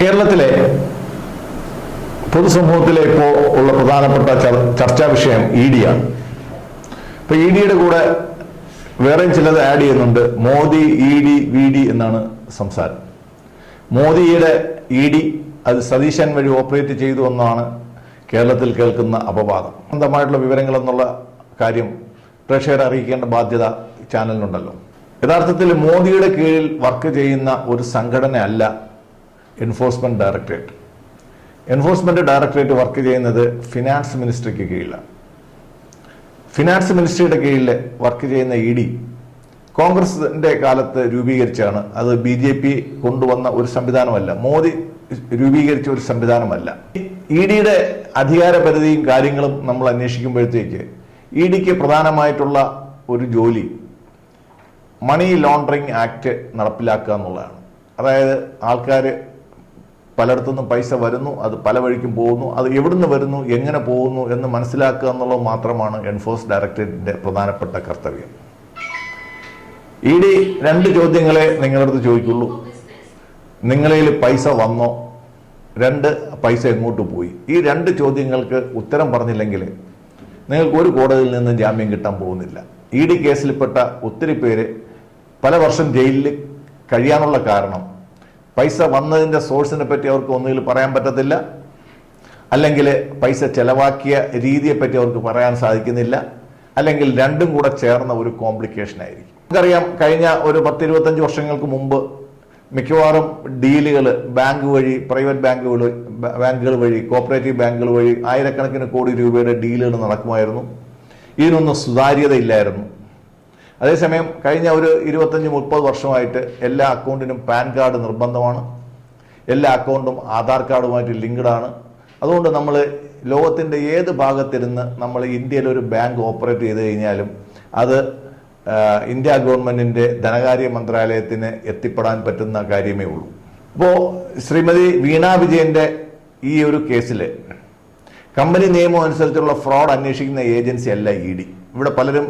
കേരളത്തിലെ പൊതുസമൂഹത്തിലെ ഇപ്പോൾ ഉള്ള പ്രധാനപ്പെട്ട ചർച്ചാ വിഷയം ഇ ആണ്. ഇപ്പൊ ഇ ഡിയുടെ കൂടെ വേറെയും ചിലത് ആഡ് ചെയ്യുന്നുണ്ട്. Modi E D V D എന്നാണ് സംസാരം. മോദിയുടെ ഇ ഡി അത് സതീശൻ വഴി ഓപ്പറേറ്റ് ചെയ്തു എന്നാണ് കേരളത്തിൽ കേൾക്കുന്ന അപവാദം. സ്വന്തമായിട്ടുള്ള വിവരങ്ങൾ എന്നുള്ള കാര്യം പ്രേക്ഷകരെ അറിയിക്കേണ്ട ബാധ്യത ചാനലിനുണ്ടല്ലോ. യഥാർത്ഥത്തിൽ മോദിയുടെ കീഴിൽ വർക്ക് ചെയ്യുന്ന ഒരു സംഘടന അല്ല enforcement directorate. Enforcement directorate work ചെയ്യുന്നത് ഫിനാൻസ് മിനിസ്ട്രിക്ക് കീഴിലാണ്. ഫിനാൻസ് മിനിസ്ട്രിയുടെ കീഴിൽ വർക്ക് ചെയ്യുന്ന ഇ ഡി കോൺഗ്രസിന്റെ കാലത്ത് രൂപീകരിച്ചാണ്. അത് BJP കൊണ്ടുവന്ന ഒരു സംവിധാനമല്ല, മോദി രൂപീകരിച്ച ഒരു സംവിധാനമല്ല. ഇ ഡിയുടെ അധികാര പരിധിയും കാര്യങ്ങളും നമ്മൾ അന്വേഷിക്കുമ്പോഴത്തേക്ക് ഇ ഡിക്ക് പ്രധാനമായിട്ടുള്ള ഒരു ജോലി മണി ലോണ്ടറിങ് ആക്ട് നടപ്പിലാക്കുക എന്നുള്ളതാണ്. അതായത് ആൾക്കാർ പലയിടത്തുനിന്നും പൈസ വരുന്നു, അത് പല വഴിക്കും പോകുന്നു, അത് എവിടുന്ന് വരുന്നു, എങ്ങനെ പോകുന്നു എന്ന് മനസ്സിലാക്കുക എന്നുള്ളത് മാത്രമാണ് എൻഫോഴ്സ് ഡയറക്ടറേറ്റിന്റെ പ്രധാനപ്പെട്ട കർത്തവ്യം. ഇ ഡി രണ്ട് ചോദ്യങ്ങളെ നിങ്ങളുടെ അടുത്ത് ചോദിക്കുള്ളൂ. നിങ്ങളിൽ പൈസ വന്നോ, രണ്ട് പൈസ എങ്ങോട്ട് പോയി. ഈ രണ്ട് ചോദ്യങ്ങൾക്ക് ഉത്തരം പറഞ്ഞില്ലെങ്കിൽ നിങ്ങൾക്ക് ഒരു കോടതിയിൽ നിന്നും ജാമ്യം കിട്ടാൻ പോകുന്നില്ല. ഇ ഡി കേസിൽപ്പെട്ട ഒത്തിരി പേര് പല വർഷം ജയിലിൽ കഴിയാനുള്ള കാരണം പൈസ വന്നതിൻ്റെ സോഴ്സിനെ പറ്റി അവർക്ക് ഒന്നുകിൽ പറയാൻ പറ്റത്തില്ല, അല്ലെങ്കിൽ പൈസ ചെലവാക്കിയ രീതിയെപ്പറ്റി അവർക്ക് പറയാൻ സാധിക്കുന്നില്ല, അല്ലെങ്കിൽ രണ്ടും കൂടെ ചേർന്ന ഒരു കോംപ്ലിക്കേഷൻ ആയിരിക്കും. നമുക്കറിയാം, കഴിഞ്ഞ ഒരു 10-25 വർഷങ്ങൾക്ക് മുമ്പ് മിക്കവാറും ഡീലുകൾ ബാങ്ക് വഴി, പ്രൈവറ്റ് ബാങ്കുകൾ വഴി, കോപ്പറേറ്റീവ് ബാങ്കുകൾ വഴി ആയിരക്കണക്കിന് കോടി രൂപയുടെ ഡീലുകൾ നടക്കുമായിരുന്നു. ഇതിനൊന്നും സുതാര്യതയില്ലായിരുന്നു. അതേസമയം കഴിഞ്ഞ ഒരു 25-30 വർഷമായിട്ട് എല്ലാ അക്കൗണ്ടിനും പാൻ കാർഡ് നിർബന്ധമാണ്. എല്ലാ അക്കൗണ്ടും ആധാർ കാർഡുമായിട്ട് ലിങ്ക്ഡാണ്. അതുകൊണ്ട് നമ്മൾ ലോകത്തിൻ്റെ ഏത് ഭാഗത്തിരുന്ന് നമ്മൾ ഇന്ത്യയിൽ ഒരു ബാങ്ക് ഓപ്പറേറ്റ് ചെയ്ത് കഴിഞ്ഞാലും അത് ഇന്ത്യ ഗവൺമെന്റിന്റെ ധനകാര്യ മന്ത്രാലയത്തിന് എത്തിപ്പെടാൻ പറ്റുന്ന കാര്യമേ ഉള്ളൂ. അപ്പോൾ ശ്രീമതി വീണ വിജയന്റെ ഈ ഒരു കേസിൽ കമ്പനി നിയമം അനുസരിച്ചുള്ള ഫ്രോഡ് അന്വേഷിക്കുന്ന ഏജൻസി അല്ല ഇ ഡി. ഇവിടെ പലരും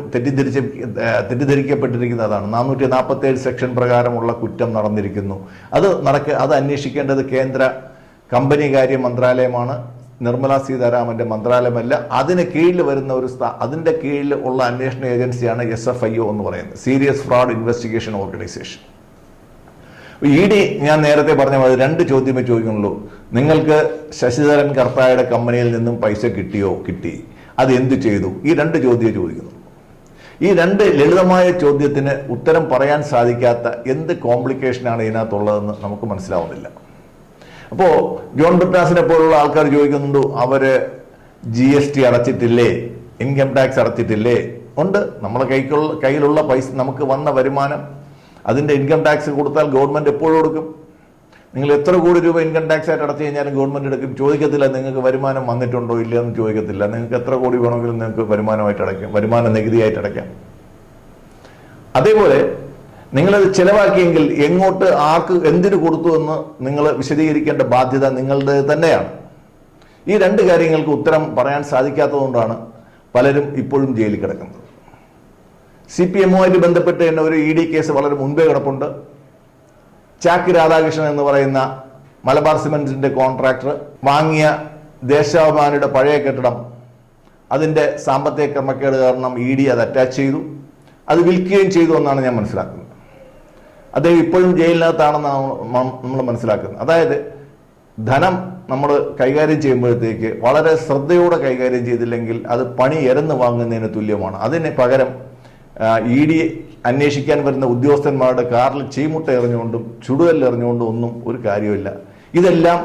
തെറ്റിദ്ധരിക്കപ്പെട്ടിരിക്കുന്നതാണ്. 447 സെക്ഷൻ പ്രകാരമുള്ള കുറ്റം നടന്നിരിക്കുന്നു. അത് അന്വേഷിക്കേണ്ടത് കേന്ദ്ര കമ്പനി കാര്യ മന്ത്രാലയമാണ്, നിർമ്മല സീതാരാമന്റെ മന്ത്രാലയമല്ല. അതിന് കീഴിൽ വരുന്ന അതിന്റെ കീഴിൽ ഉള്ള അന്വേഷണ ഏജൻസിയാണ് SFIO എന്ന് പറയുന്നത്, serious fraud investigation organisation. E D ഞാൻ നേരത്തെ പറഞ്ഞ പോലെ രണ്ട് ചോദ്യമേ ചോദിക്കുന്നുള്ളൂ. നിങ്ങൾക്ക് ശശിധരൻ കർത്തായുടെ കമ്പനിയിൽ നിന്നും പൈസ കിട്ടി, അത് എന്തു ചെയ്തു? ഈ രണ്ട് ചോദ്യം ചോദിക്കുന്നു. ഈ രണ്ട് ലളിതമായ ചോദ്യത്തിന് ഉത്തരം പറയാൻ സാധിക്കാത്ത എന്ത് കോംപ്ലിക്കേഷനാണ് ഇതിനകത്തുള്ളതെന്ന് നമുക്ക് മനസ്സിലാവുന്നില്ല. അപ്പോൾ ജോൺ ബ്രിട്ടാസിനെ പോലുള്ള ആൾക്കാർ ചോദിക്കുന്നുണ്ട്, അവര് GST അടച്ചിട്ടില്ലേ, ഇൻകം ടാക്സ് അടച്ചിട്ടില്ലേ? ഉണ്ട്. നമ്മളെ കയ്യിലുള്ള പൈസ, നമുക്ക് വന്ന വരുമാനം, അതിന്റെ ഇൻകം ടാക്സ് കൊടുത്താൽ ഗവൺമെന്റ് എപ്പോഴും കൊടുക്കും. നിങ്ങൾ എത്ര കോടി രൂപ ഇൻകം ടാക്സ് ആയിട്ട് അടച്ചു കഴിഞ്ഞാലും ഗവൺമെന്റ് എടുക്കും. ചോദിക്കത്തില്ല നിങ്ങൾക്ക് വരുമാനം വന്നിട്ടുണ്ടോ ഇല്ലയെന്ന് ചോദിക്കത്തില്ല. നിങ്ങൾക്ക് എത്ര കോടി വേണമെങ്കിലും നിങ്ങൾക്ക് വരുമാനമായിട്ട് അടയ്ക്കാം, വരുമാന നികുതിയായിട്ട് അടയ്ക്കാം. അതേപോലെ നിങ്ങളത് ചിലവാക്കിയെങ്കിൽ എങ്ങോട്ട്, ആർക്ക്, എന്തിനു കൊടുത്തു എന്ന് നിങ്ങൾ വിശദീകരിക്കേണ്ട ബാധ്യത നിങ്ങളുടെ തന്നെയാണ്. ഈ രണ്ട് കാര്യങ്ങൾക്ക് ഉത്തരം പറയാൻ സാധിക്കാത്തതുകൊണ്ടാണ് പലരും ഇപ്പോഴും ജയിലിൽ കിടക്കുന്നത്. CPM-വുമായിട്ട് ബന്ധപ്പെട്ട് തന്നെ ഒരു ED കേസ് വളരെ മുൻപേ കിടപ്പുണ്ട്. ചാക്കി രാധാകൃഷ്ണൻ എന്ന് പറയുന്ന മലബാർ സിമന്റിന്റെ കോൺട്രാക്ടർ വാങ്ങിയ ദേശാഭിമാനിയുടെ പഴയ കെട്ടിടം, അതിന്റെ സാമ്പത്തിക ക്രമക്കേട് കാരണം ED അത് അറ്റാച്ച് ചെയ്തു, അത് വിൽക്കുകയും ചെയ്തു എന്നാണ് ഞാൻ മനസ്സിലാക്കുന്നത്. അദ്ദേഹം ഇപ്പോഴും ജയിലിനകത്താണെന്നാണ് നമ്മൾ മനസ്സിലാക്കുന്നത്. അതായത് ധനം നമ്മൾ കൈകാര്യം ചെയ്യുമ്പോഴത്തേക്ക് വളരെ ശ്രദ്ധയോടെ കൈകാര്യം ചെയ്തില്ലെങ്കിൽ അത് പണി എരന്ന് വാങ്ങുന്നതിന് തുല്യമാണ്. അതിന് പകരം ED അന്വേഷിക്കാൻ വരുന്ന ഉദ്യോഗസ്ഥന്മാരുടെ കാറിൽ ചീമുട്ട എറിഞ്ഞുകൊണ്ടും ചുടുകല്ല് എറിഞ്ഞുകൊണ്ടും ഒന്നും ഒരു കാര്യമില്ല. ഇതെല്ലാം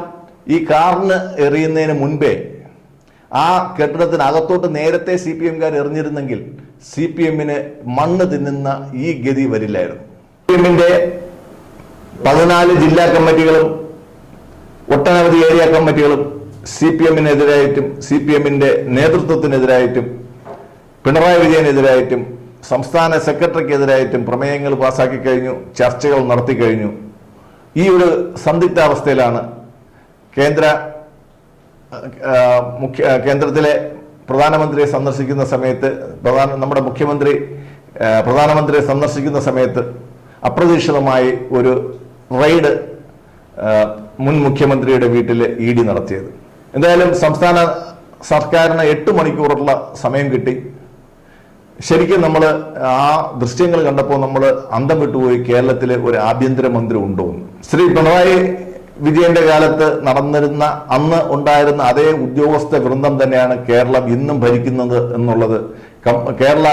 ഈ കാറിന് എറിയുന്നതിന് മുൻപേ ആ കെട്ടിടത്തിനകത്തോട്ട് നേരത്തെ CPM-കാർ എറിഞ്ഞിരുന്നെങ്കിൽ CPM-ന് മണ്ണ് തിന്നുന്ന ഈ ഗതി വരില്ലായിരുന്നു. CPM-ന്റെ 14 ജില്ലാ കമ്മിറ്റികളും ഒട്ടനവധി ഏരിയ കമ്മിറ്റികളും CPM-നെതിരായിട്ടും CPM-ന്റെ നേതൃത്വത്തിനെതിരായിട്ടും പിണറായി വിജയനെതിരായിട്ടും സംസ്ഥാന സെക്രട്ടറിക്കെതിരായിട്ടും പ്രമേയങ്ങൾ പാസാക്കി കഴിഞ്ഞു, ചർച്ചകൾ നടത്തി കഴിഞ്ഞു. ഈ ഒരു സന്ദിഗ്ധാവസ്ഥയിലാണ് കേന്ദ്രത്തിലെ പ്രധാനമന്ത്രിയെ സന്ദർശിക്കുന്ന സമയത്ത് നമ്മുടെ മുഖ്യമന്ത്രി പ്രധാനമന്ത്രിയെ സന്ദർശിക്കുന്ന സമയത്ത് അപ്രതീക്ഷിതമായി ഒരു റെയ്ഡ് മുൻ മുഖ്യമന്ത്രിയുടെ വീട്ടിൽ ED നടത്തിയത്. എന്തായാലും സംസ്ഥാന സർക്കാരിന് 8 മണിക്കൂറുള്ള സമയം കിട്ടി. ശരിക്കും നമ്മൾ ആ ദൃശ്യങ്ങൾ കണ്ടപ്പോൾ നമ്മൾ അന്തം വിട്ടുപോയി, കേരളത്തിലെ ഒരു ആഭ്യന്തരമന്ത്രി ഉണ്ടോ എന്ന്. ശ്രീ പിണറായി വിജയന്റെ കാലത്ത് നടന്നിരുന്ന അന്ന് ഉണ്ടായിരുന്ന അതേ ഉദ്യോഗസ്ഥ വൃന്ദം തന്നെയാണ് കേരളം ഇന്നും ഭരിക്കുന്നത് എന്നുള്ളത് കേരള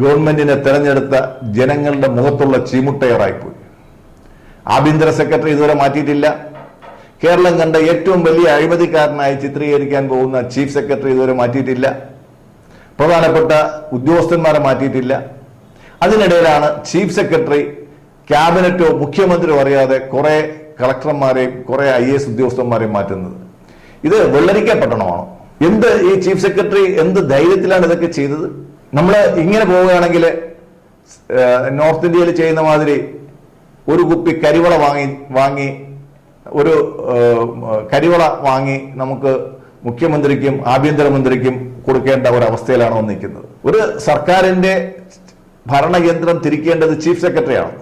ഗവൺമെന്റിനെ തെരഞ്ഞെടുത്ത ജനങ്ങളുടെ മുഖത്തുള്ള ചീമുട്ടയറായിപ്പോയി. ആഭ്യന്തര സെക്രട്ടറി ഇതുവരെ മാറ്റിയിട്ടില്ല. കേരളം കണ്ട ഏറ്റവും വലിയ അഴിമതിക്കാരനായി ചിത്രീകരിക്കാൻ പോകുന്ന ചീഫ് സെക്രട്ടറി ഇതുവരെ മാറ്റിയിട്ടില്ല. പ്രധാനപ്പെട്ട ഉദ്യോഗസ്ഥന്മാരെ മാറ്റിയിട്ടില്ല. അതിനിടയിലാണ് ചീഫ് സെക്രട്ടറി ക്യാബിനറ്റോ മുഖ്യമന്ത്രിയോ അറിയാതെ കുറെ കളക്ടർമാരെയും കുറെ IAS ഉദ്യോഗസ്ഥന്മാരെയും മാറ്റുന്നത്. ഇത് വെള്ളരിക്കപ്പെട്ടണമാണോ? ഈ ചീഫ് സെക്രട്ടറി എന്ത് ധൈര്യത്തിലാണ് ഇതൊക്കെ ചെയ്തത്? നമ്മൾ ഇങ്ങനെ പോവുകയാണെങ്കിൽ നോർത്ത് ഇന്ത്യയിൽ ചെയ്യുന്ന മാതിരി ഒരു കുപ്പി കരിവള വാങ്ങി ഒരു കരിവള വാങ്ങി നമുക്ക് മുഖ്യമന്ത്രിക്കും ആഭ്യന്തരമന്ത്രിക്കും കൊടുക്കേണ്ട ഒരവസ്ഥയിലാണോ നിൽക്കുന്നത്. ഒരു സർക്കാരിന്റെ ഭരണകേന്ദ്രം തിരിക്കേണ്ടത് ചീഫ് സെക്രട്ടറിയാണ്.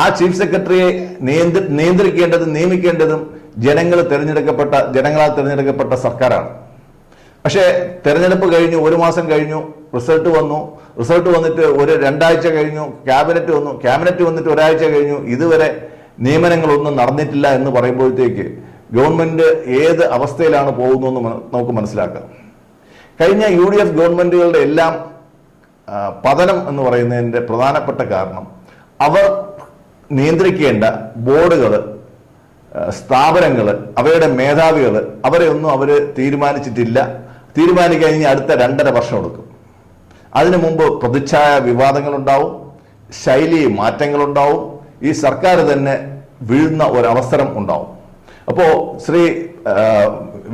ആ ചീഫ് സെക്രട്ടറിയെ നിയന്ത്രിക്കേണ്ടതും നിയമിക്കേണ്ടതും ജനങ്ങളാൽ തിരഞ്ഞെടുക്കപ്പെട്ട സർക്കാരാണ്. പക്ഷേ തെരഞ്ഞെടുപ്പ് കഴിഞ്ഞു, 1 മാസം കഴിഞ്ഞു, റിസൾട്ട് വന്നിട്ട് 2 ആഴ്ച കഴിഞ്ഞു, ക്യാബിനറ്റ് വന്നിട്ട് 1 ആഴ്ച കഴിഞ്ഞു, ഇതുവരെ നിയമനങ്ങളൊന്നും നടന്നിട്ടില്ല എന്ന് പറയുമ്പോഴത്തേക്ക് ഗവൺമെന്റ് ഏത് അവസ്ഥയിലാണ് പോകുന്നതെന്ന് നമുക്ക് മനസ്സിലാക്കാം. കഴിഞ്ഞ UDF ഗവൺമെന്റുകളുടെ എല്ലാം പതനം എന്ന് പറയുന്നതിന്റെ പ്രധാനപ്പെട്ട കാരണം അവർ നിയന്ത്രിക്കേണ്ട ബോർഡുകൾ, സ്ഥാപനങ്ങൾ, അവയുടെ മേധാവികൾ അവരെ ഒന്നും തീരുമാനിച്ചിട്ടില്ല. തീരുമാനിക്കാൻ ഇനി അടുത്ത 2.5 വർഷം എടുക്കും. അതിനു മുമ്പ് പ്രതിച്ഛായ വിവാദങ്ങളുണ്ടാവും, ശൈലി മാറ്റങ്ങളുണ്ടാവും, ഈ സർക്കാർ തന്നെ വീഴുന്ന ഒരവസരം ഉണ്ടാവും. അപ്പോൾ ശ്രീ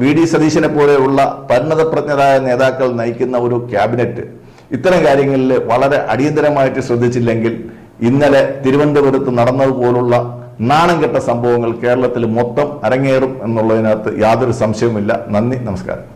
VD സതീശനെ പോലെയുള്ള പരിണതപ്രജ്ഞരായ നേതാക്കൾ നയിക്കുന്ന ഒരു ക്യാബിനറ്റ് ഇത്തരം കാര്യങ്ങളിൽ വളരെ അടിയന്തരമായിട്ട് ശ്രദ്ധിച്ചില്ലെങ്കിൽ ഇന്നലെ തിരുവനന്തപുരത്ത് നടന്നതുപോലുള്ള നാണം കെട്ട സംഭവങ്ങൾ കേരളത്തിൽ മൊത്തം അരങ്ങേറും എന്നുള്ളതിനകത്ത് യാതൊരു സംശയവുമില്ല. നന്ദി, നമസ്കാരം.